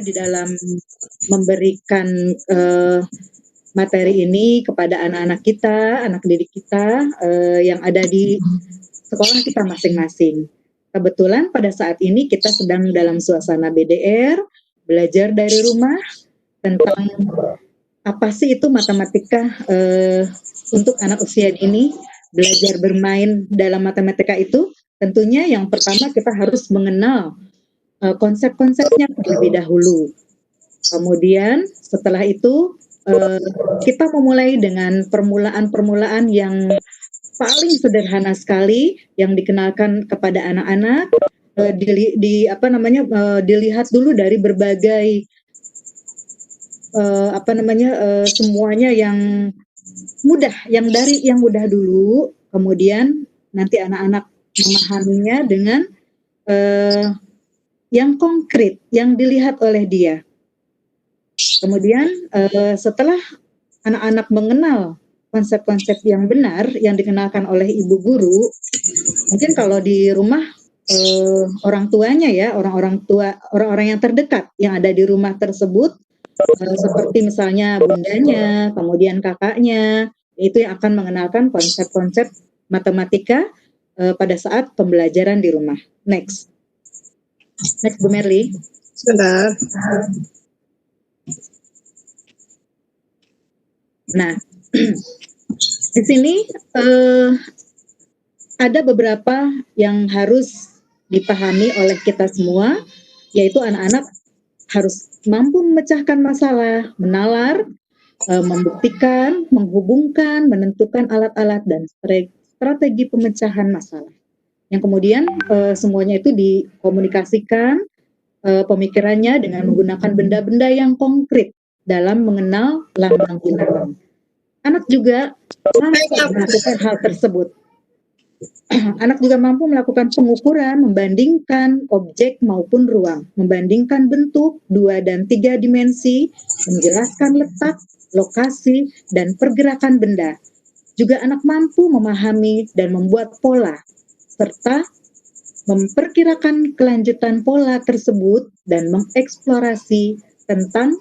di dalam memberikan materi ini kepada anak-anak kita, anak didik kita yang ada di sekolah kita masing-masing. Kebetulan pada saat ini kita sedang dalam suasana BDR, belajar dari rumah tentang apa sih itu matematika untuk anak usia dini, belajar bermain dalam matematika itu. Tentunya yang pertama kita harus mengenal konsep-konsepnya terlebih dahulu. Kemudian setelah itu kita memulai dengan permulaan-permulaan yang paling sederhana sekali yang dikenalkan kepada anak-anak, dilihat dulu dari berbagai semuanya yang mudah, yang mudah dulu, kemudian nanti anak-anak memahaminya dengan yang konkret, yang dilihat oleh dia. Kemudian setelah anak-anak mengenal konsep-konsep yang benar yang dikenalkan oleh ibu guru, mungkin kalau di rumah orang tuanya ya, orang-orang yang terdekat yang ada di rumah tersebut, seperti misalnya bundanya, kemudian kakaknya, itu yang akan mengenalkan konsep-konsep matematika pada saat pembelajaran di rumah. Next Bu Merly. Sebentar. Nah, di sini ada beberapa yang harus dipahami oleh kita semua, yaitu anak-anak harus mampu memecahkan masalah, menalar, membuktikan, menghubungkan, menentukan alat-alat dan strategi pemecahan masalah. Yang kemudian semuanya itu dikomunikasikan pemikirannya dengan menggunakan benda-benda yang konkret dalam mengenal lambang ilalang. Anak juga mampu melakukan hal tersebut. Anak juga mampu melakukan pengukuran, membandingkan objek maupun ruang, membandingkan bentuk 2 dan 3 dimensi, menjelaskan letak, lokasi, dan pergerakan benda. Juga anak mampu memahami dan membuat pola, serta memperkirakan kelanjutan pola tersebut dan mengeksplorasi tentang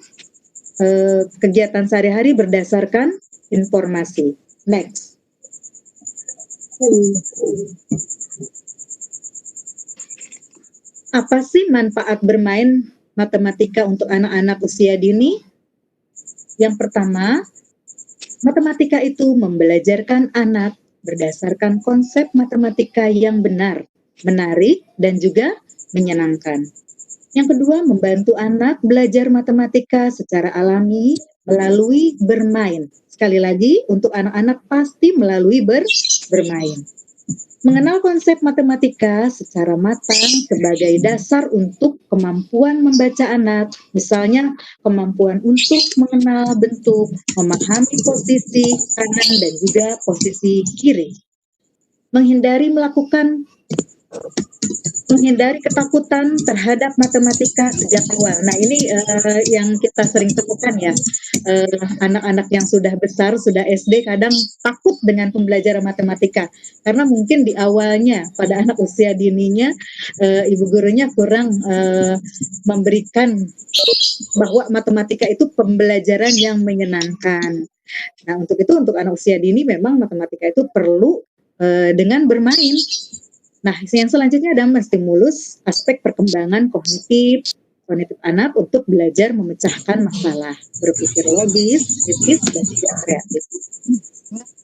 kegiatan sehari-hari berdasarkan informasi. Next. Apa sih manfaat bermain matematika untuk anak-anak usia dini? Yang pertama, matematika itu membelajarkan anak berdasarkan konsep matematika yang benar, menarik, dan juga menyenangkan. Yang kedua, membantu anak belajar matematika secara alami melalui bermain. Sekali lagi, untuk anak-anak pasti melalui bermain. Mengenal konsep matematika secara matang sebagai dasar untuk kemampuan membaca anak, misalnya kemampuan untuk mengenal bentuk, memahami posisi kanan dan juga posisi kiri. Menghindari ketakutan terhadap matematika sejak awal. Nah, ini yang kita sering temukan ya, anak-anak yang sudah besar, sudah SD kadang takut dengan pembelajaran matematika karena mungkin di awalnya pada anak usia dininya ibu gurunya kurang memberikan bahwa matematika itu pembelajaran yang menyenangkan. Nah, untuk itu untuk anak usia dini memang matematika itu perlu dengan bermain. Nah, yang selanjutnya adalah menstimulus aspek perkembangan kognitif anak untuk belajar memecahkan masalah, berpikir logis, kritis, dan juga kreatif.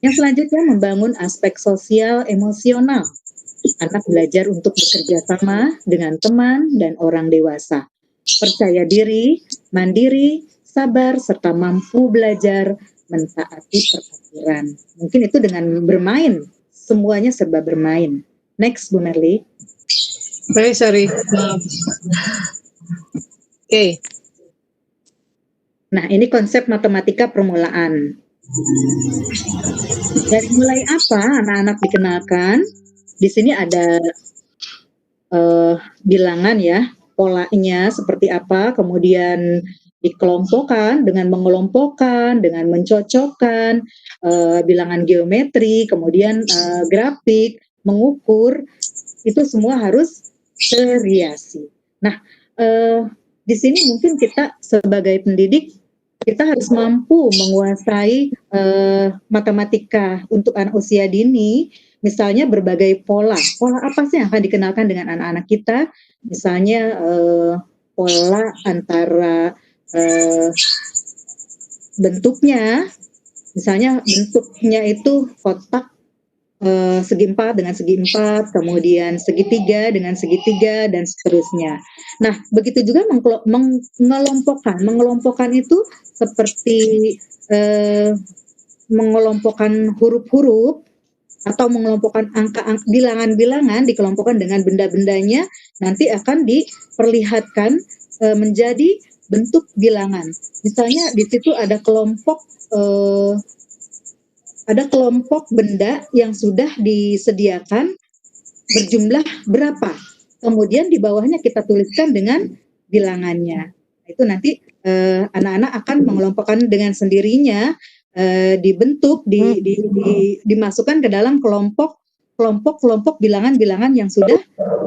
Yang selanjutnya membangun aspek sosial emosional. Anak belajar untuk bekerja sama dengan teman dan orang dewasa. Percaya diri, mandiri, sabar, serta mampu belajar mentaati peraturan. Mungkin itu dengan bermain, semuanya serba bermain. Next, Bu Merly. Sorry. Oke. Nah, ini konsep matematika permulaan. Dari mulai apa anak-anak dikenalkan? Di sini ada bilangan ya, polanya seperti apa, kemudian dikelompokkan dengan mengelompokkan, dengan mencocokkan, bilangan geometri, kemudian grafik, mengukur, itu semua harus terhiasi. Nah, di sini mungkin kita sebagai pendidik kita harus mampu menguasai matematika untuk anak usia dini, misalnya berbagai pola. Pola apa sih yang akan dikenalkan dengan anak-anak kita? Misalnya pola antara bentuknya, misalnya bentuknya itu kotak segi 4 dengan segi 4, kemudian segitiga dengan segitiga, dan seterusnya. Nah, begitu juga mengelompokkan itu seperti mengelompokkan huruf-huruf atau mengelompokkan angka-angka, bilangan-bilangan dikelompokkan dengan benda-bendanya, nanti akan diperlihatkan menjadi bentuk bilangan. Misalnya di situ ada kelompok benda yang sudah disediakan berjumlah berapa. Kemudian di bawahnya kita tuliskan dengan bilangannya. Itu nanti anak-anak akan mengelompokkan dengan sendirinya, dibentuk, dimasukkan ke dalam kelompok bilangan-bilangan yang sudah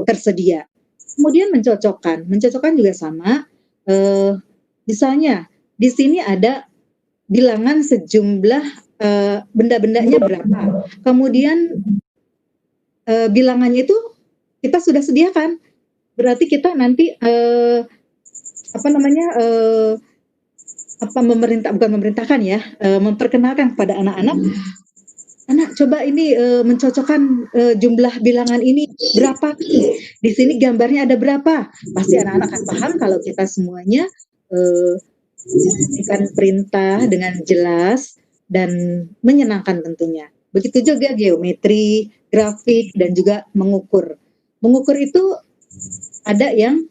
tersedia. Kemudian mencocokkan juga sama. Misalnya di sini ada bilangan sejumlah benda-bendanya berapa. Kemudian bilangannya itu kita sudah sediakan. Berarti kita nanti memperkenalkan kepada anak-anak. Anak, coba ini mencocokkan jumlah bilangan ini berapa. Di sini gambarnya ada berapa. Pasti anak-anak akan paham kalau kita semuanya memberikan perintah dengan jelas dan menyenangkan tentunya. Begitu juga geometri, grafik, dan juga mengukur. Mengukur itu ada yang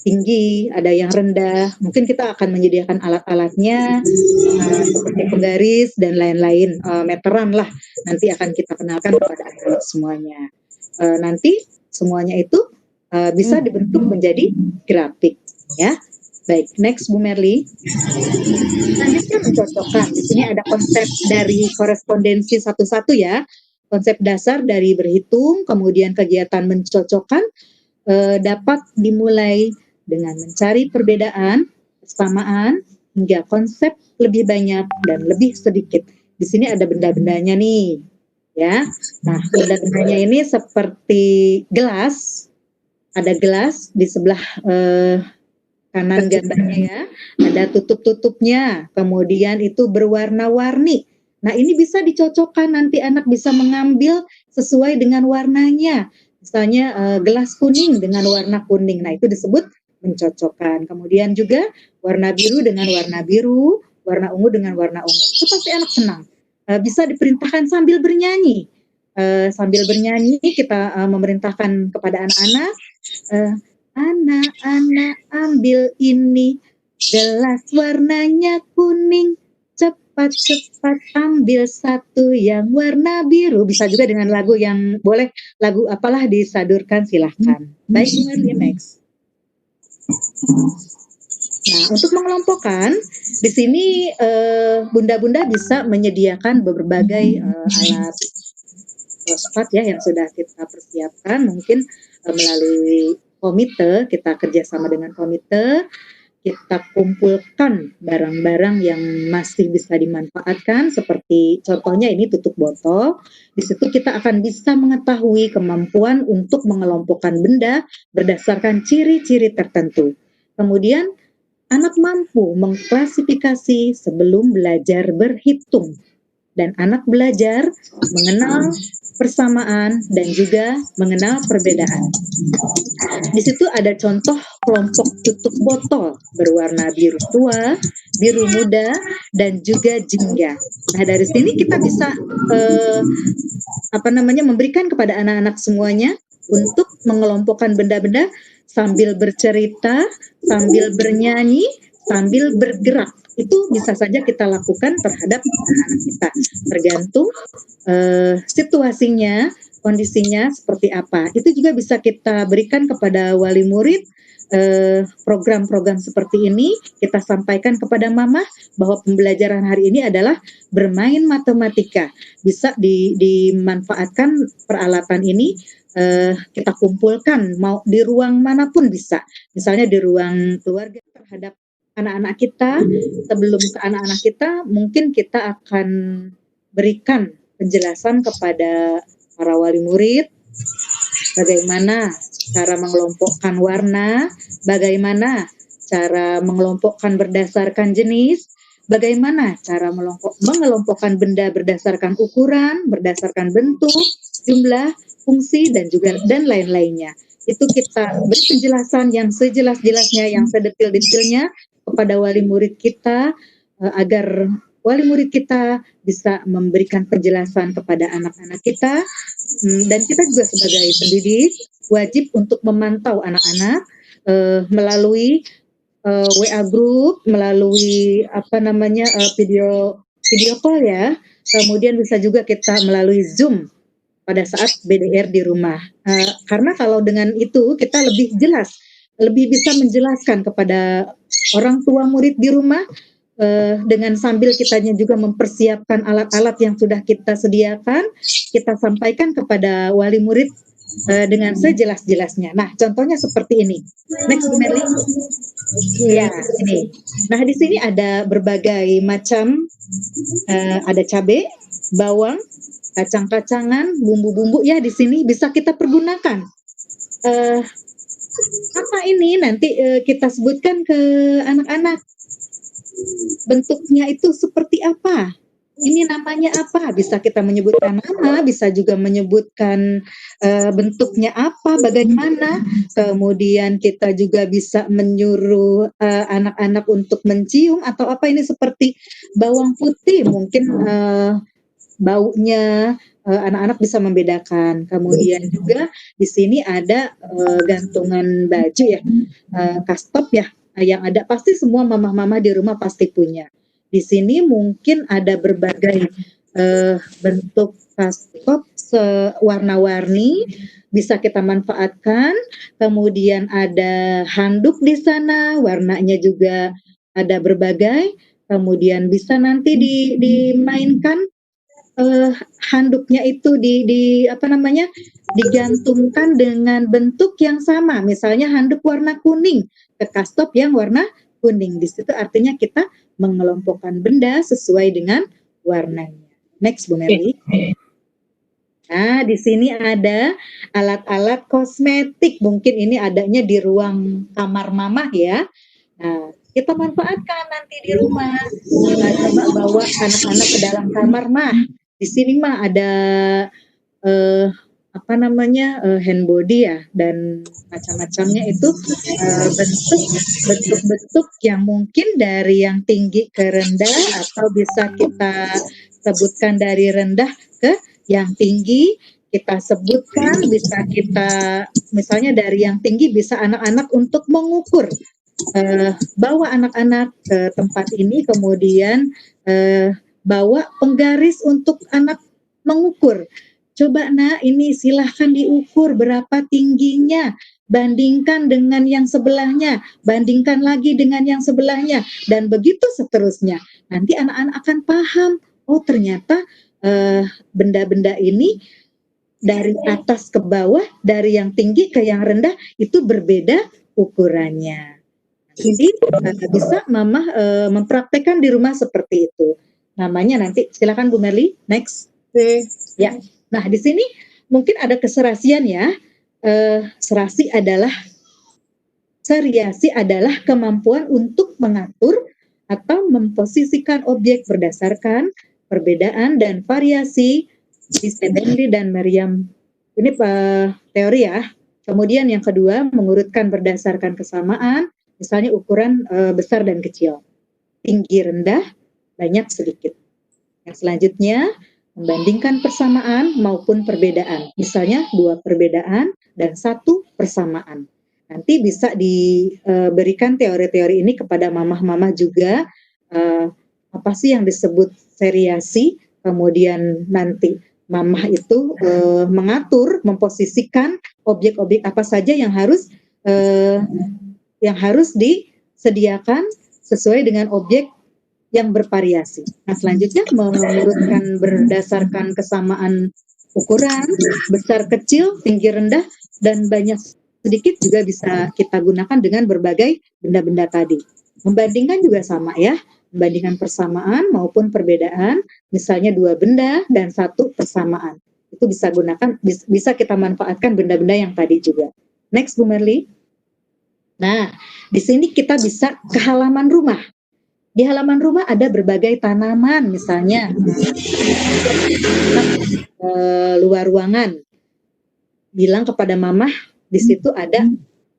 tinggi, ada yang rendah. Mungkin kita akan menyediakan alat-alatnya seperti penggaris dan lain-lain, meteran lah. Nanti akan kita kenalkan kepada anak-anak semuanya. Nanti semuanya itu bisa dibentuk menjadi grafik, ya. Baik, next Bu Merly. Selanjutnya mencocokkan. Di sini ada konsep dari korespondensi satu-satu ya. Konsep dasar dari berhitung, kemudian kegiatan mencocokkan dapat dimulai dengan mencari perbedaan, persamaan, hingga konsep lebih banyak dan lebih sedikit. Di sini ada benda-bendanya nih, ya. Nah, benda-bendanya ini seperti gelas. Ada gelas di sebelah kanan gambarnya ya, ada tutup-tutupnya, kemudian itu berwarna-warni. Nah, ini bisa dicocokkan, nanti anak bisa mengambil sesuai dengan warnanya. Misalnya gelas kuning dengan warna kuning, nah itu disebut mencocokkan. Kemudian juga warna biru dengan warna biru, warna ungu dengan warna ungu. Itu pasti anak senang. Bisa diperintahkan sambil bernyanyi. Sambil bernyanyi kita memerintahkan kepada anak-anak, anak-anak ambil ini, gelas warnanya kuning, cepat-cepat ambil satu yang warna biru. Bisa juga dengan lagu yang boleh, lagu apalah disadurkan, silahkan. Baik, next. Nah, untuk mengelompokkan, di sini bunda-bunda bisa menyediakan berbagai alat spot ya yang sudah kita persiapkan, mungkin melalui komite, kita kerjasama dengan komite, kita kumpulkan barang-barang yang masih bisa dimanfaatkan, seperti contohnya ini tutup botol. Di situ kita akan bisa mengetahui kemampuan untuk mengelompokkan benda berdasarkan ciri-ciri tertentu. Kemudian anak mampu mengklasifikasi sebelum belajar berhitung, dan anak belajar mengenal persamaan dan juga mengenal perbedaan. Di situ ada contoh kelompok tutup botol berwarna biru tua, biru muda, dan juga jingga. Nah, dari sini kita bisa memberikan kepada anak-anak semuanya untuk mengelompokkan benda-benda sambil bercerita, sambil bernyanyi, sambil bergerak. Itu bisa saja kita lakukan terhadap anak-anak kita, tergantung situasinya, kondisinya seperti apa. Itu juga bisa kita berikan kepada wali murid program-program seperti ini, kita sampaikan kepada mama bahwa pembelajaran hari ini adalah bermain matematika. Bisa dimanfaatkan peralatan ini, kita kumpulkan mau di ruang manapun bisa. Misalnya di ruang keluarga terhadap anak-anak kita. Sebelum ke anak-anak kita, mungkin kita akan berikan penjelasan kepada para wali murid bagaimana cara mengelompokkan warna, bagaimana cara mengelompokkan berdasarkan jenis, bagaimana cara mengelompokkan benda berdasarkan ukuran, berdasarkan bentuk, jumlah, fungsi, dan lain-lainnya. Itu kita beri penjelasan yang sejelas-jelasnya, yang sedetil-detilnya kepada wali murid kita, agar wali murid kita bisa memberikan penjelasan kepada anak-anak kita. Dan kita juga sebagai pendidik wajib untuk memantau anak-anak melalui WA group, melalui video call ya. Kemudian bisa juga kita melalui Zoom pada saat BDR di rumah. Karena kalau dengan itu kita lebih jelas, lebih bisa menjelaskan kepada orang tua murid di rumah, dengan sambil kitanya juga mempersiapkan alat-alat yang sudah kita sediakan, kita sampaikan kepada wali murid dengan sejelas-jelasnya. Nah, contohnya seperti ini. Next, Bu Merly. Ya, ini. Nah, di sini ada berbagai macam, ada cabai, bawang, kacang-kacangan, bumbu-bumbu ya di sini bisa kita pergunakan. Apa ini nanti kita sebutkan ke anak-anak. Bentuknya itu seperti apa? Ini namanya apa? Bisa kita menyebutkan nama, bisa juga menyebutkan bentuknya apa, bagaimana. Kemudian kita juga bisa menyuruh anak-anak untuk mencium atau apa ini seperti bawang putih, mungkin baunya anak-anak bisa membedakan. Kemudian juga di sini ada gantungan baju ya, kastop ya, yang ada pasti semua mama-mama di rumah pasti punya. Di sini mungkin ada berbagai bentuk kastop warna-warni bisa kita manfaatkan. Kemudian ada handuk di sana, warnanya juga ada berbagai. Kemudian bisa nanti dimainkan handuknya itu digantungkan dengan bentuk yang sama. Misalnya handuk warna kuning ke kastop yang warna kuning. Di situ artinya kita mengelompokkan benda sesuai dengan warnanya. Next, Bu Merly. Nah, di sini ada alat-alat kosmetik. Mungkin ini adanya di ruang kamar mama ya. Nah, kita manfaatkan nanti di rumah. Kita coba bawa anak-anak ke dalam kamar mah. Di sini mah ada hand body ya, dan macam-macamnya itu bentuk-bentuk yang mungkin dari yang tinggi ke rendah, atau bisa kita sebutkan dari rendah ke yang tinggi. Kita sebutkan, bisa kita misalnya dari yang tinggi bisa anak-anak untuk mengukur, bawa anak-anak ke tempat ini, kemudian bawa penggaris untuk anak mengukur. Coba nak, ini silahkan diukur berapa tingginya, bandingkan dengan yang sebelahnya, bandingkan lagi dengan yang sebelahnya, dan begitu seterusnya. Nanti anak-anak akan paham, oh ternyata benda-benda ini dari atas ke bawah, dari yang tinggi ke yang rendah itu berbeda ukurannya. Jadi bisa mama mempraktekkan di rumah seperti itu. Namanya nanti, silakan Bu Merly, next. Ya, nah di sini mungkin ada keserasian ya. Seriasi adalah kemampuan untuk mengatur atau memposisikan objek berdasarkan perbedaan dan variasi di Stanley dan Merriam. Ini teori ya. Kemudian yang kedua, mengurutkan berdasarkan kesamaan, misalnya ukuran besar dan kecil, tinggi rendah, banyak sedikit. Yang selanjutnya, membandingkan persamaan maupun perbedaan. Misalnya 2 perbedaan dan 1 persamaan. Nanti bisa diberikan teori-teori ini kepada mamah-mamah juga, apa sih yang disebut seriasi, kemudian nanti mamah itu mengatur, memposisikan objek-objek apa saja yang harus yang harus disediakan sesuai dengan objek yang bervariasi. Nah, selanjutnya mengurutkan berdasarkan kesamaan ukuran, besar kecil, tinggi rendah, dan banyak sedikit juga bisa kita gunakan dengan berbagai benda-benda tadi. Membandingkan juga sama ya, membandingkan persamaan maupun perbedaan, misalnya 2 benda dan 1 persamaan. Itu bisa kita manfaatkan benda-benda yang tadi juga. Next, Bu Merli. Nah, di sini kita bisa ke halaman rumah. Di halaman rumah ada berbagai tanaman, misalnya luar ruangan. Bilang kepada mamah, di situ ada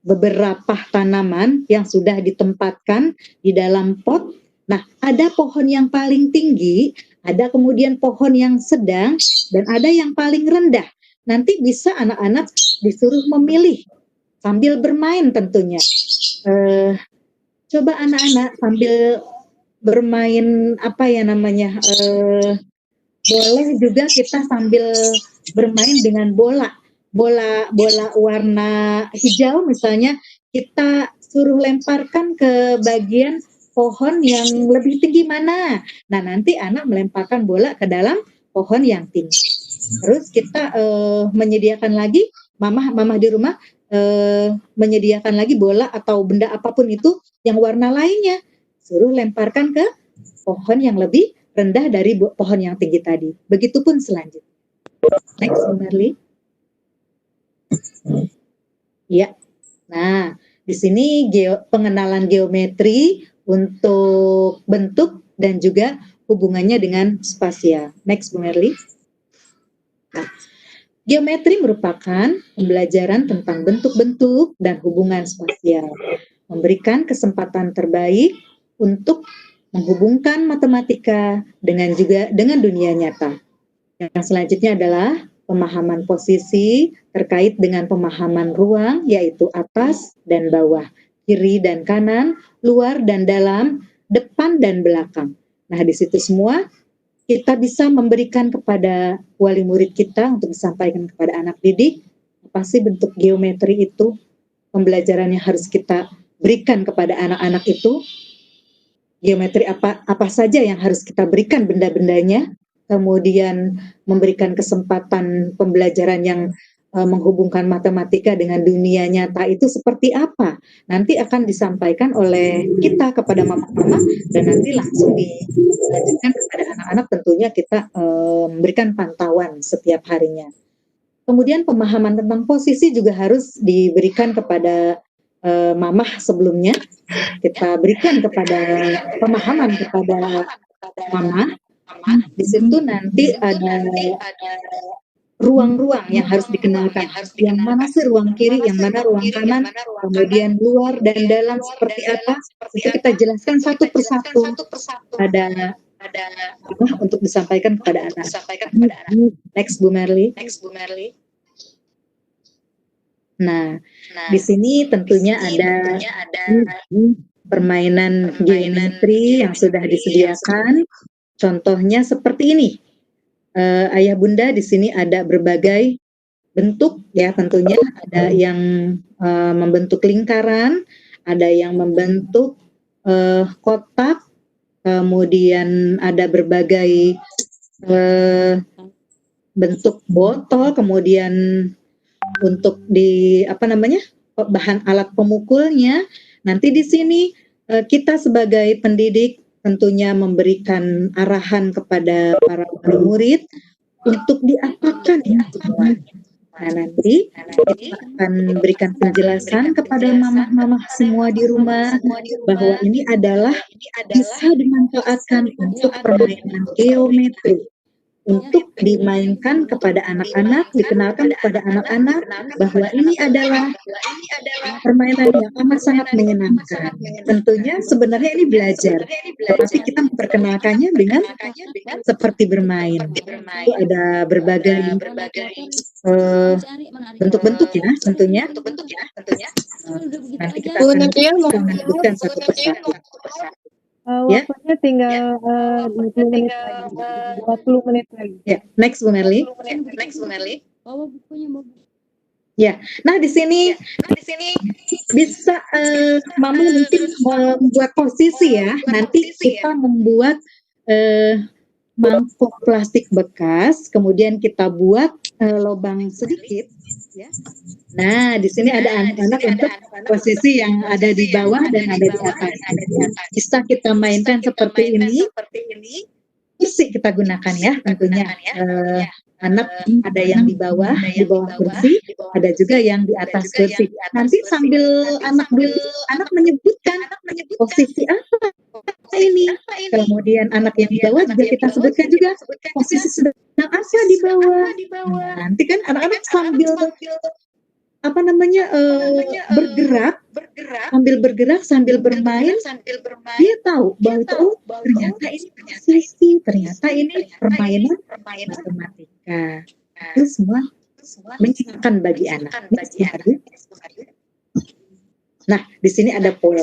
beberapa tanaman yang sudah ditempatkan di dalam pot. Nah, ada pohon yang paling tinggi, ada kemudian pohon yang sedang, dan ada yang paling rendah. Nanti bisa anak-anak disuruh memilih sambil bermain tentunya. Coba anak-anak sambil bermain boleh juga kita sambil bermain dengan bola warna hijau misalnya, kita suruh lemparkan ke bagian pohon yang lebih tinggi mana. Nah, nanti anak melemparkan bola ke dalam pohon yang tinggi. Terus kita menyediakan lagi, mamah di rumah menyediakan lagi bola atau benda apapun itu yang warna lainnya, suruh lemparkan ke pohon yang lebih rendah dari pohon yang tinggi tadi. Begitupun selanjutnya. Next, Bu Merli. Ya. Nah, di sini pengenalan geometri untuk bentuk dan juga hubungannya dengan spasial. Next, Bu Merli. Nah, geometri merupakan pembelajaran tentang bentuk-bentuk dan hubungan spasial, memberikan kesempatan terbaik untuk menghubungkan matematika dengan dunia nyata. Yang selanjutnya adalah pemahaman posisi terkait dengan pemahaman ruang, yaitu atas dan bawah, kiri dan kanan, luar dan dalam, depan dan belakang. Nah, di situ semua kita bisa memberikan kepada wali murid kita untuk disampaikan kepada anak didik, apa sih bentuk geometri itu, pembelajaran yang harus kita berikan kepada anak-anak itu, geometri apa saja yang harus kita berikan benda-bendanya, kemudian memberikan kesempatan pembelajaran yang menghubungkan matematika dengan dunia nyata itu seperti apa. Nanti akan disampaikan oleh kita kepada mama-mama dan nanti langsung dilanjutkan kepada anak-anak, tentunya kita memberikan pantauan setiap harinya. Kemudian pemahaman tentang posisi juga harus diberikan kepada mamah sebelumnya. Kita berikan kepada pemahaman kepada mama. Di situ nanti ada ruang-ruang yang harus dikenalkan. Yang mana sih ruang kiri, yang mana ruang kanan, kemudian luar dan dalam seperti apa, itu kita jelaskan satu persatu ada untuk disampaikan kepada anak. Next, Bu Merli. Nah, di sini tentunya ada permainan geometri yang sudah disediakan. Contohnya seperti ini. Ayah Bunda, di sini ada berbagai bentuk ya, tentunya ada yang membentuk lingkaran, ada yang membentuk kotak, kemudian ada berbagai bentuk botol, kemudian untuk bahan alat pemukulnya. Nanti di sini kita sebagai pendidik tentunya memberikan arahan kepada para murid untuk diapakan ya semuanya. Nah, nanti kita akan berikan penjelasan kepada mamah-mamah semua di rumah bahwa ini adalah bisa dimanfaatkan untuk permainan geometri, untuk dimainkan kepada anak-anak, dikenalkan kepada anak-anak bahwa ini adalah permainan yang amat sangat menyenangkan. Tentunya sebenarnya ini belajar, tapi kita memperkenalkannya dengan seperti bermain. Itu ada berbagai bentuk-bentuk ya, tentunya. Nanti kita akan menyebutkan satu persatu. Waktunya tinggal 20 menit lagi. 20 menit lagi. Ya, next Bu Merli. Bawa bukunya, Ya, nah di sini bisa Mama mungkin membuat posisi ya. Nanti kita membuat mangkok plastik bekas, kemudian kita buat lubang sedikit. Ya. Nah, di sini ada anak-anak untuk posisi yang ada di bawah dan ada di atas. Bisa kita mainkan seperti ini. Kursi kita gunakan ya tentunya. Anak ada yang di bawah kursi, ada juga yang di atas kursi. Nanti sambil anak menyebutkan posisi apa ini, kemudian anak yang di bawah juga kita sebutkan juga posisi sedang apa di bawah. Nah, nanti kan anak-anak sambil bergerak sambil bermain, dia tahu bahwa itu ternyata ini posisi, ternyata ini permainan matematika. Itu semua menyenangkan bagi anak. Nah, di sini ada pola.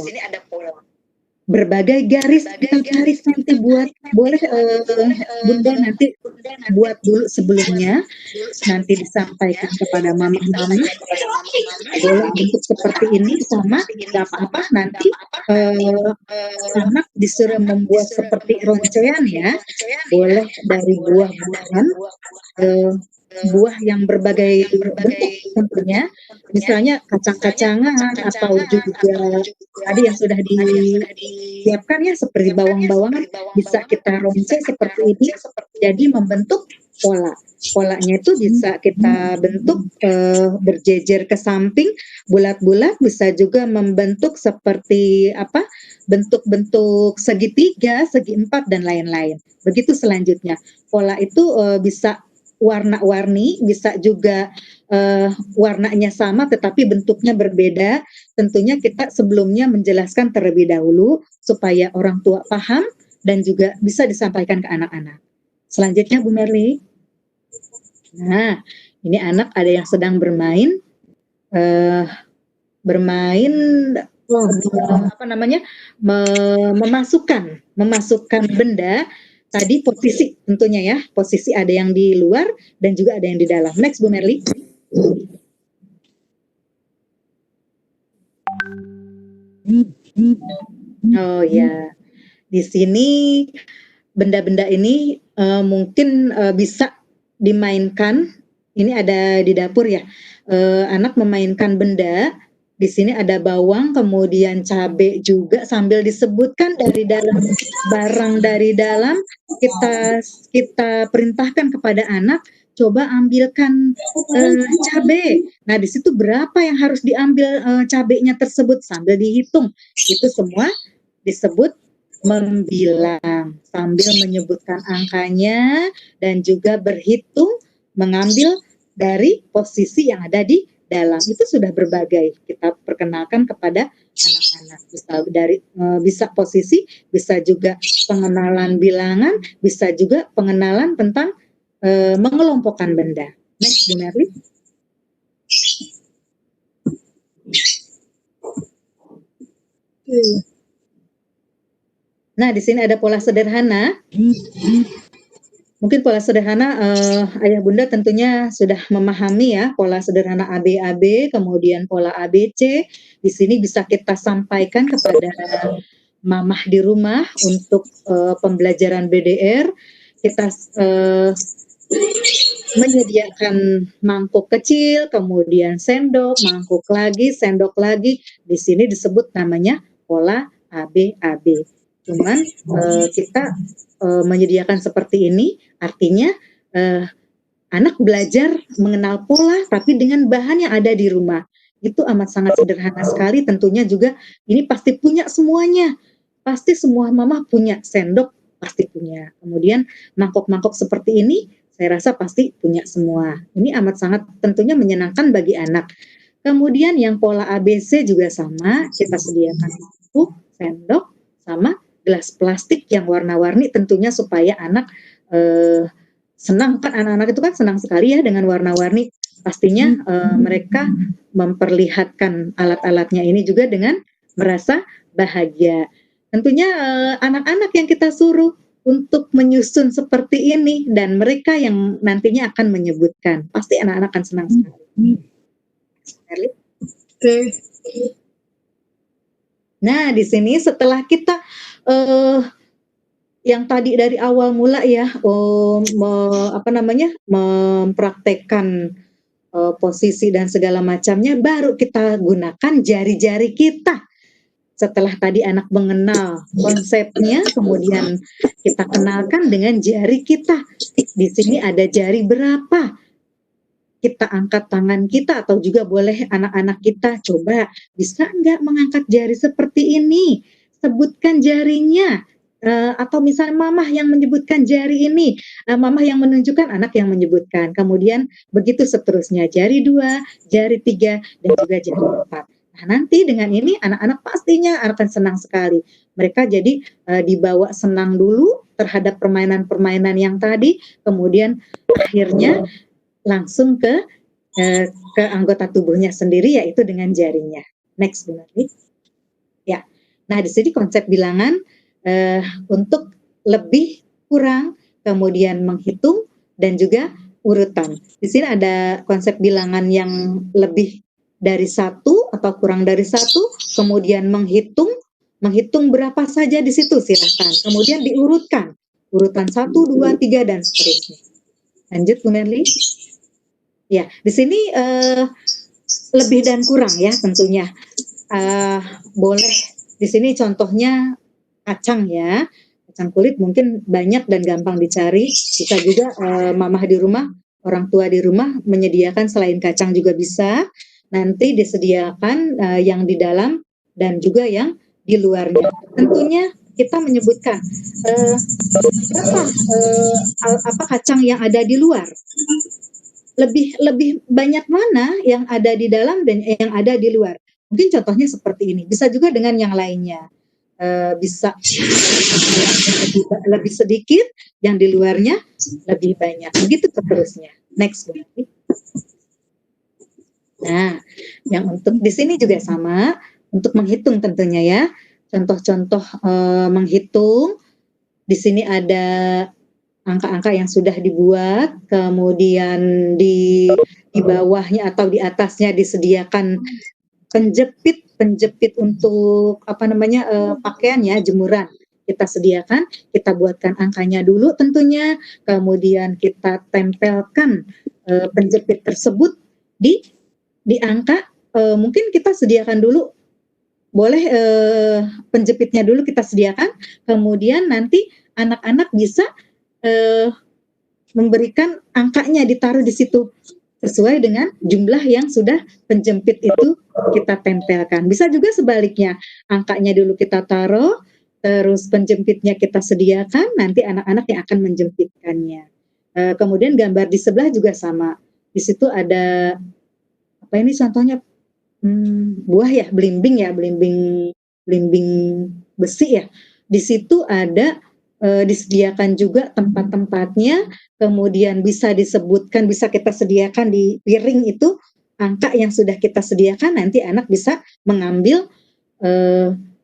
Berbagai garis kita tarik nanti boleh Bunda nanti buat dulu sebelumnya, nanti disampaikan kepada mama-mama. Boleh bentuk seperti ini sama, nggak apa-apa nanti anak disuruh membuat seperti roncean ya, boleh dari buah-buahan, buah yang berbagai bentuk tentunya, misalnya kacang-kacangan atau juga tadi yang sudah disiapkan ya seperti bawang-bawangan, bisa kita ronce seperti ini, jadi membentuk pola. Polanya itu bisa kita bentuk berjejer ke samping, bulat-bulat, bisa juga membentuk seperti bentuk-bentuk segitiga, segi empat dan lain-lain. Begitu selanjutnya. Pola itu bisa warna-warni, bisa juga warnanya sama tetapi bentuknya berbeda. Tentunya kita sebelumnya menjelaskan terlebih dahulu supaya orang tua paham dan juga bisa disampaikan ke anak-anak. Selanjutnya Bu Merli. Nah, ini anak ada yang sedang bermain memasukkan benda. Tadi posisi tentunya ya, posisi ada yang di luar dan juga ada yang di dalam. Next Bu Merli. Oh ya, di sini benda-benda ini mungkin bisa dimainkan. Ini ada di dapur ya. Anak memainkan benda. Di sini ada bawang, kemudian cabai juga sambil disebutkan dari dalam barang dari dalam, kita perintahkan kepada anak, coba ambilkan cabai. Nah, di situ berapa yang harus diambil cabainya tersebut sambil dihitung. Itu semua disebut membilang sambil menyebutkan angkanya dan juga berhitung mengambil dari posisi yang ada di dalam. Itu sudah berbagai kita perkenalkan kepada anak-anak, bisa posisi, bisa juga pengenalan bilangan, bisa juga pengenalan tentang mengelompokkan benda. Next, Bu Merli. Nah, di sini ada pola sederhana. Mungkin pola sederhana Ayah Bunda tentunya sudah memahami ya, pola sederhana ABAB, kemudian pola ABC. Di sini bisa kita sampaikan kepada mamah di rumah untuk pembelajaran BDR. Kita menyediakan mangkuk kecil, kemudian sendok, mangkuk lagi, sendok lagi. Di sini disebut namanya pola ABAB. Cuman kita menyediakan seperti ini, artinya anak belajar mengenal pola tapi dengan bahan yang ada di rumah. Itu amat sangat sederhana sekali, tentunya juga ini pasti punya semuanya. Pasti semua mama punya sendok, pasti punya. Kemudian mangkok-mangkok seperti ini, saya rasa pasti punya semua. Ini amat sangat tentunya menyenangkan bagi anak. Kemudian yang pola ABC juga sama, kita sediakan mangkuk, sendok, sama gelas plastik yang warna-warni tentunya supaya anak senang, kan anak-anak itu kan senang sekali ya dengan warna-warni. Pastinya mereka memperlihatkan alat-alatnya ini juga dengan merasa bahagia. Tentunya anak-anak yang kita suruh untuk menyusun seperti ini dan mereka yang nantinya akan menyebutkan. Pasti anak-anak akan senang sekali. Erli. Oke. Nah, di sini setelah kita yang tadi dari awal mula ya, mempraktekkan posisi dan segala macamnya, baru kita gunakan jari-jari kita. Setelah tadi anak mengenal konsepnya, kemudian kita kenalkan dengan jari kita. Di sini ada jari berapa? Kita angkat tangan kita, atau juga boleh anak-anak kita coba, bisa nggak mengangkat jari seperti ini? Sebutkan jarinya. Atau misalnya mamah yang menyebutkan jari ini, mamah yang menunjukkan, anak yang menyebutkan. Kemudian begitu seterusnya, jari 2, jari 3, dan juga jari 4. Nah, nanti dengan ini anak-anak pastinya akan senang sekali. Mereka jadi dibawa senang dulu terhadap permainan-permainan yang tadi, kemudian akhirnya langsung ke anggota tubuhnya sendiri, yaitu dengan jarinya. Next, Bu Nurli. Ya, nah di sini konsep bilangan untuk lebih kurang, kemudian menghitung, dan juga urutan. Di sini ada konsep bilangan yang lebih dari 1 atau kurang dari 1, kemudian menghitung berapa saja di situ silahkan. Kemudian diurutkan, urutan 1, 2, 3, dan seterusnya. Lanjut, Bu Merli. Ya, di sini lebih dan kurang ya tentunya. Boleh di sini contohnya kacang ya, kacang kulit mungkin banyak dan gampang dicari. Bisa juga mamah di rumah, orang tua di rumah menyediakan selain kacang juga bisa. Nanti disediakan yang di dalam dan juga yang di luarnya. Tentunya kita menyebutkan apa kacang yang ada di luar. Lebih banyak mana yang ada di dalam dan yang ada di luar. Mungkin contohnya seperti ini. Bisa juga dengan yang lainnya. Bisa lebih sedikit, yang di luarnya lebih banyak. Begitu seterusnya. Next, Bu. Nah, yang untuk di sini juga sama untuk menghitung tentunya ya. Contoh-contoh menghitung. Di sini ada angka-angka yang sudah dibuat, kemudian di bawahnya atau di atasnya disediakan penjepit untuk pakaian ya, jemuran. Kita sediakan, kita buatkan angkanya dulu tentunya, kemudian kita tempelkan penjepit tersebut di angka. Mungkin kita sediakan dulu, boleh penjepitnya dulu kita sediakan, kemudian nanti anak-anak bisa memberikan angkanya, ditaruh di situ sesuai dengan jumlah yang sudah penjepit itu kita tempelkan. Bisa juga sebaliknya, angkanya dulu kita taruh, terus penjepitnya kita sediakan, nanti anak-anak yang akan menjepitkannya. Kemudian gambar di sebelah juga sama. Di situ ada apa ini contohnya, buah ya, belimbing besi ya. Di situ ada disediakan juga tempat-tempatnya, kemudian bisa disebutkan, bisa kita sediakan di piring itu angka yang sudah kita sediakan, nanti anak bisa mengambil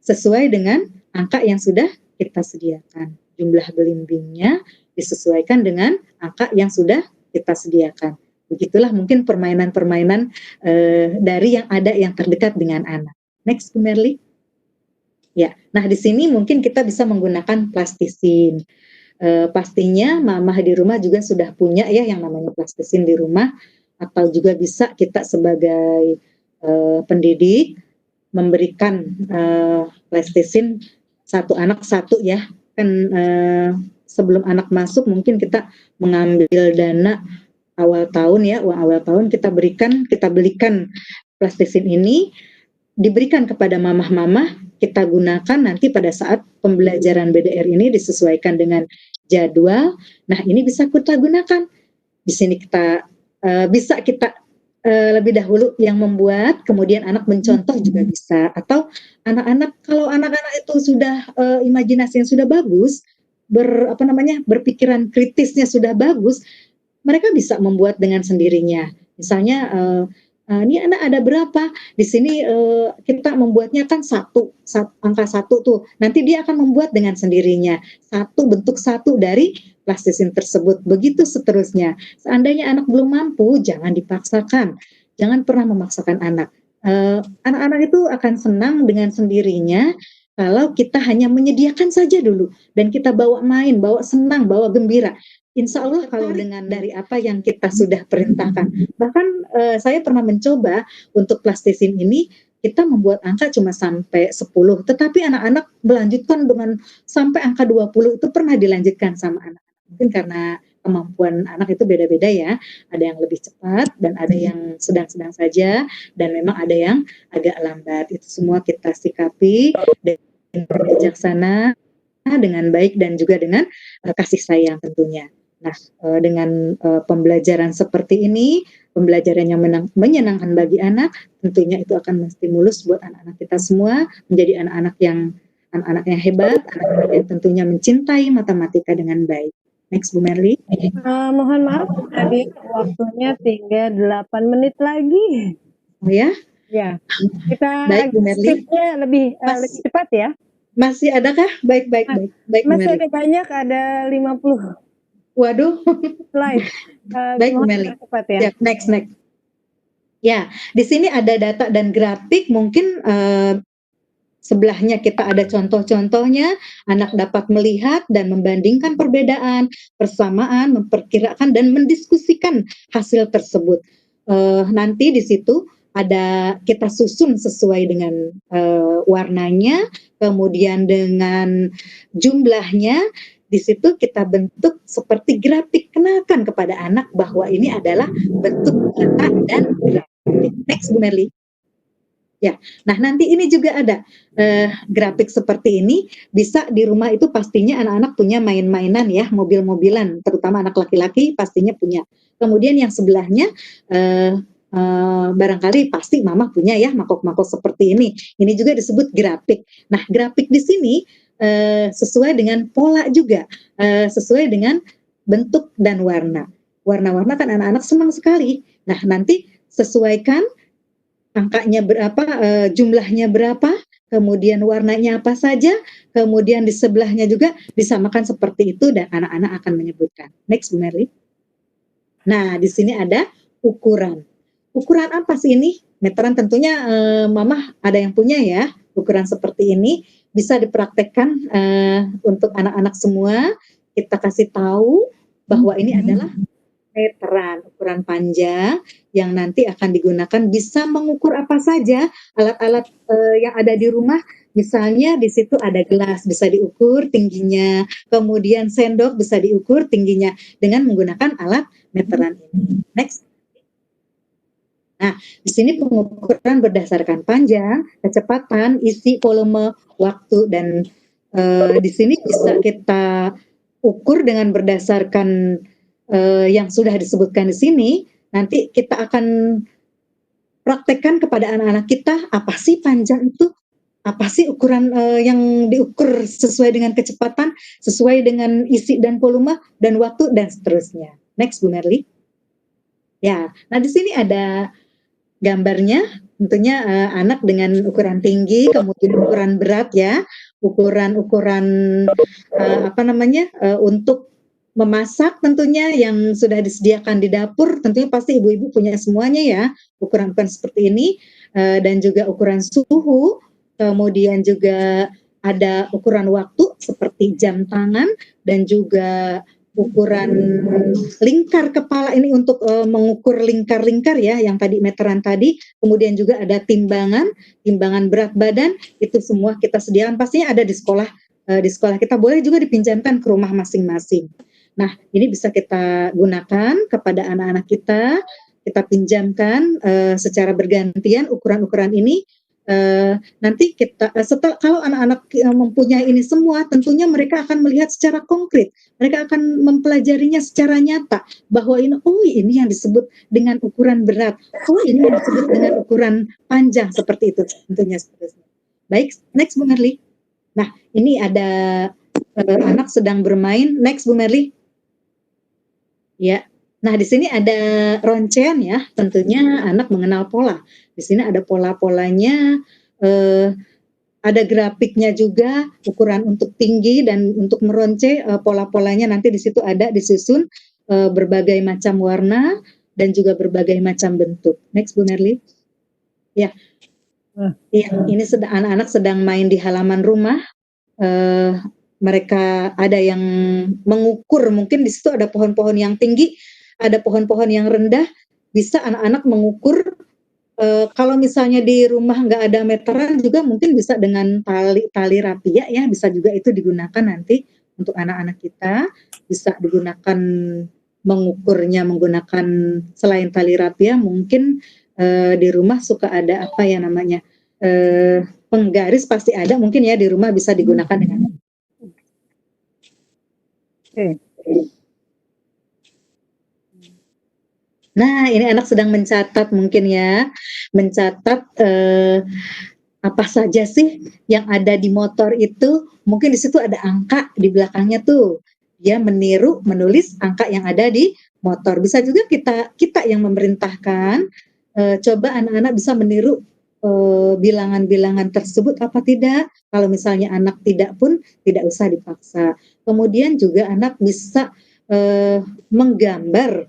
sesuai dengan angka yang sudah kita sediakan. Jumlah belimbingnya disesuaikan dengan angka yang sudah kita sediakan. Begitulah mungkin permainan-permainan dari yang ada yang terdekat dengan anak. Next, Bu Merli. Ya, nah di sini mungkin kita bisa menggunakan plastisin. Pastinya mamah di rumah juga sudah punya ya yang namanya plastisin di rumah, atau juga bisa kita sebagai pendidik memberikan plastisin satu anak satu ya. Kan sebelum anak masuk mungkin kita mengambil dana awal tahun ya, uang awal tahun kita belikan plastisin ini, diberikan kepada mamah-mamah, kita gunakan nanti pada saat pembelajaran BDR ini disesuaikan dengan jadwal. Nah, ini bisa kita gunakan. Di sini kita bisa kita lebih dahulu yang membuat, kemudian anak mencontoh juga bisa. Atau kalau anak-anak itu sudah imajinasi yang sudah bagus, berpikiran kritisnya sudah bagus, mereka bisa membuat dengan sendirinya. Misalnya ini anak ada berapa? Di sini kita membuatnya kan angka 1 tuh. Nanti dia akan membuat dengan sendirinya. Bentuk 1 dari plastisin tersebut. Begitu seterusnya. Seandainya anak belum mampu, jangan dipaksakan. Jangan pernah memaksakan anak. Anak-anak itu akan senang dengan sendirinya kalau kita hanya menyediakan saja dulu dan kita bawa main, bawa senang, bawa gembira. Insya Allah kalau dengan dari apa yang kita sudah perintahkan. Bahkan saya pernah mencoba untuk plastisin ini, kita membuat angka cuma sampai 10, tetapi anak-anak melanjutkan dengan sampai angka 20 itu pernah dilanjutkan sama anak. Mungkin karena kemampuan anak itu beda-beda ya. Ada yang lebih cepat dan ada yang sedang-sedang saja dan memang ada yang agak lambat. Itu semua kita sikapi dengan bijaksana, dengan baik dan juga dengan kasih sayang tentunya. Nah, dengan pembelajaran seperti ini, pembelajaran yang menyenangkan bagi anak, tentunya itu akan menstimulus buat anak-anak kita semua menjadi anak-anak yang hebat, anak-anak yang tentunya mencintai matematika dengan baik. Next, Bu Merly. Mohon maaf, tadi waktunya tinggal 8 menit lagi. Oh ya? Ya, kita Baik, Bu Merly. skip-nya lebih cepat ya. Masih adakah? Baik, Bu Masih Merly. ada banyak, ada 50 Waduh. slide. Baik, Bu Merly. Cepat ya. Ya, next. Ya, di sini ada data dan grafik, mungkin sebelahnya kita ada contoh-contohnya, anak dapat melihat dan membandingkan perbedaan, persamaan, memperkirakan dan mendiskusikan hasil tersebut. Nanti di situ ada kita susun sesuai dengan warnanya, kemudian dengan jumlahnya. Di situ kita bentuk seperti grafik, kenalkan kepada anak bahwa ini adalah bentuk data dan grafik. Next, Bu Merly. Ya, nah nanti ini juga ada grafik seperti ini, bisa di rumah itu pastinya anak-anak punya main-mainan ya, mobil-mobilan, terutama anak laki-laki pastinya punya. Kemudian yang sebelahnya barangkali pasti mama punya ya mangkok-mangkok seperti ini. Ini juga disebut grafik. Nah, grafik di sini sesuai dengan pola juga, sesuai dengan bentuk dan warna. Warna-warna kan anak-anak senang sekali. Nah, nanti sesuaikan angkanya berapa, jumlahnya berapa, kemudian warnanya apa saja, kemudian di sebelahnya juga disamakan seperti itu dan anak-anak akan menyebutkan. Next, Bu Merly. Nah, di sini ada ukuran. Ukuran apa sih ini? Meteran tentunya Mama ada yang punya ya. Ukuran seperti ini bisa dipraktekkan untuk anak-anak semua. Kita kasih tahu bahwa ini adalah meteran, ukuran panjang yang nanti akan digunakan bisa mengukur apa saja alat-alat yang ada di rumah. Misalnya di situ ada gelas bisa diukur tingginya, kemudian sendok bisa diukur tingginya dengan menggunakan alat meteran ini. Next. Nah, di sini pengukuran berdasarkan panjang, kecepatan, isi, volume, waktu dan di sini bisa kita ukur dengan berdasarkan yang sudah disebutkan di sini. Nanti kita akan praktekkan kepada anak-anak kita apa sih panjang itu, apa sih ukuran yang diukur sesuai dengan kecepatan, sesuai dengan isi dan volume dan waktu dan seterusnya. Next, Bu Merly. Ya, nah di sini ada gambarnya, tentunya anak dengan ukuran tinggi, kemudian ukuran berat ya, ukuran-ukuran untuk memasak tentunya yang sudah disediakan di dapur, tentunya pasti ibu-ibu punya semuanya ya, ukuran-ukuran seperti ini, dan juga ukuran suhu, kemudian juga ada ukuran waktu seperti jam tangan, dan juga ukuran lingkar kepala ini untuk mengukur lingkar-lingkar ya, yang tadi meteran tadi, kemudian juga ada timbangan berat badan, itu semua kita sediakan, pastinya ada di sekolah kita, boleh juga dipinjamkan ke rumah masing-masing. Nah, ini bisa kita gunakan kepada anak-anak kita pinjamkan secara bergantian ukuran-ukuran ini. Nanti kita setelah kalau anak-anak mempunyai ini semua, tentunya mereka akan melihat secara konkret, mereka akan mempelajarinya secara nyata bahwa ini yang disebut dengan ukuran berat, ini yang disebut dengan ukuran panjang, seperti itu tentunya. Baik, next Bu Merly. Nah, ini ada anak sedang bermain. Next Bu Merly. Ya, nah di sini ada roncen ya, tentunya anak mengenal pola. Di sini ada pola-polanya, ada grafiknya juga, ukuran untuk tinggi dan untuk meronce, pola-polanya nanti di situ ada disusun berbagai macam warna, dan juga berbagai macam bentuk. Next, Bu Merly. Ya, ini anak-anak sedang main di halaman rumah. Mereka ada yang mengukur, mungkin di situ ada pohon-pohon yang tinggi, ada pohon-pohon yang rendah. Bisa anak-anak mengukur. Kalau misalnya di rumah nggak ada meteran juga mungkin bisa dengan tali rapia ya, bisa juga itu digunakan nanti untuk anak-anak kita. Bisa digunakan mengukurnya menggunakan selain tali rapia, mungkin di rumah suka ada apa ya namanya, penggaris pasti ada, mungkin ya di rumah bisa digunakan dengan. Nah, ini anak sedang mencatat mungkin ya, mencatat apa saja sih yang ada di motor itu. Mungkin di situ ada angka di belakangnya tuh. Dia meniru, menulis angka yang ada di motor. Bisa juga kita yang memerintahkan. Coba anak-anak bisa meniru bilangan-bilangan tersebut apa tidak. Kalau misalnya anak tidak pun tidak usah dipaksa. Kemudian juga anak bisa menggambar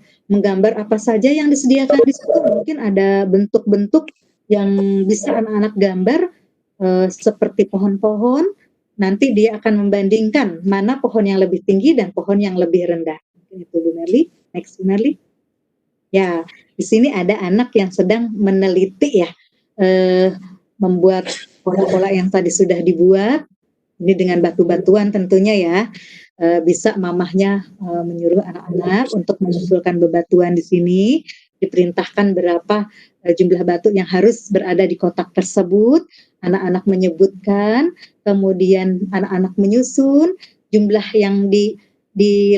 apa saja yang disediakan di situ. Mungkin ada bentuk-bentuk yang bisa anak-anak gambar seperti pohon-pohon. Nanti dia akan membandingkan mana pohon yang lebih tinggi dan pohon yang lebih rendah. Itu Bu Merly. Next Bu Merly. Ya, di sini ada anak yang sedang meneliti ya, membuat pola-pola yang tadi sudah dibuat. Ini dengan batu-batuan tentunya ya. Bisa mamahnya menyuruh anak-anak untuk mengumpulkan bebatuan di sini, diperintahkan berapa jumlah batu yang harus berada di kotak tersebut, anak-anak menyebutkan, kemudian anak-anak menyusun, jumlah yang di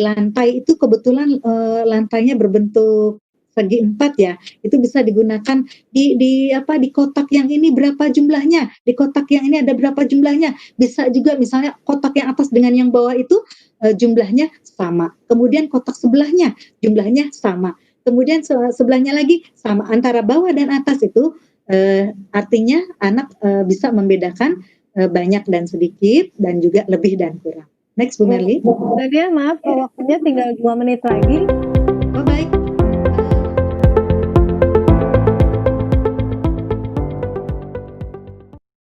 lantai itu kebetulan lantainya berbentuk segi 4 ya, itu bisa digunakan di kotak yang ini berapa jumlahnya, di kotak yang ini ada berapa jumlahnya. Bisa juga misalnya kotak yang atas dengan yang bawah itu jumlahnya sama, kemudian kotak sebelahnya jumlahnya sama, kemudian sebelahnya lagi sama. Antara bawah dan atas itu artinya anak bisa membedakan banyak dan sedikit dan juga lebih dan kurang. Next Bu Merly. Nadia, maaf, waktunya tinggal 2 menit lagi.